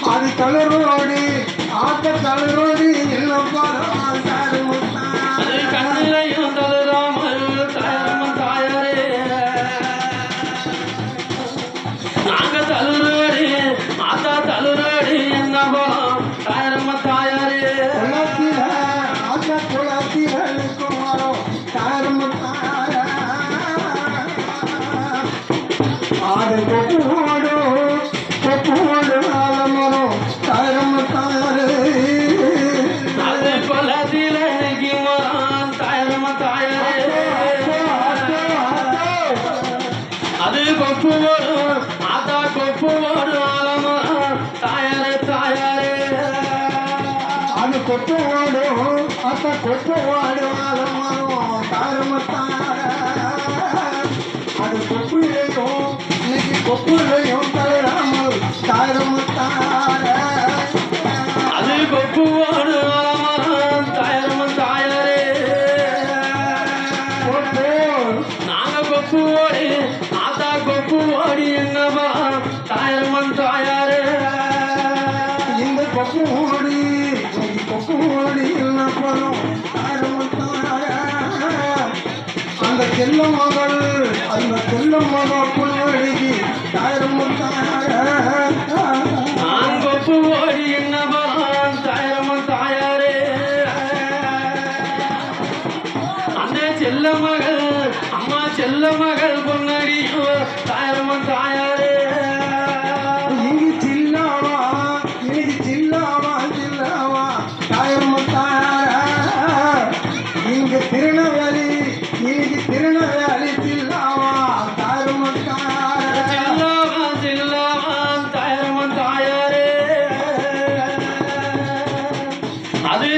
அது தளரோடி ஆட்ட தளரோடி இல்லப்பா கண்ணிலையும் தளராமல் தாயரம்மன் தாயாரே நாங்க தளரோடி ஆத்தா தளரோடி என்ன போலாம் தாயரம்மன் தாயாரே ஆட்ட குளத்தில குமாரம் தாயரம்மன் ஆடு கொப்போடு கொப்போடு ஆலமரம் தாயரம்மன் தாயாரே அது குளத்தில மரம் தாயரம்மன் தாயாரே அது கொப்பு ஓடும் ஆத்தா கொப்பு ஓடும் ஆலமரம் தாயாரே தாயாரே அது கொப்போடு ஆட்ட கொப்போடு ஆலமரம் தாயரம்மன் அது கொப்புலையும் இன்னைக்கு கொப்புலையும் தளராமல் தாயரம்மன் அது கொப்பு ஓடு ஆலமரம் தாயரம்மன் தாயாரே நாங்க கொப்பு ஓடி ஆத்தா கொப்பு ஓடி எங்கப்பா தாயரம்மன் தாயாரே இந்த கொப்பு ஓடி கொப்பு ஓடி இல்லப்பறம் தாயரம்மன் அந்த செல்ல மகள் புல்வடிக்கு தாயரம்மன் நான் கொப்பு ஓடி எங்கப்பா தாயரம்மன் தாயாரே அந்த செல்ல மகள் அம்மா செல்ல மகள் பொன்னடியோ தாயரம்மன் தாயாரே இங்கு சில்லாவா இன்னைக்கு சில்லாவா தாயரம்மன் இங்கு திருநெல்வேலி இன்னைக்கு திருநெல்வேலி சில்லாவா தாயரம்மன் செல்லவா செல்லவா தாயரம்மன் தாயாரே அது